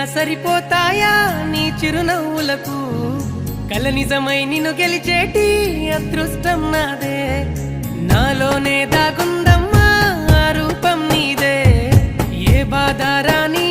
సరిపోతాయా నీ చిరునవ్వులకు కల నిజమై నిన్ను గెలిచేటి అదృష్టం నాదే నాలోనే దాగుందమ్మా ఆ రూపం నీదే ఏ బాధ రాని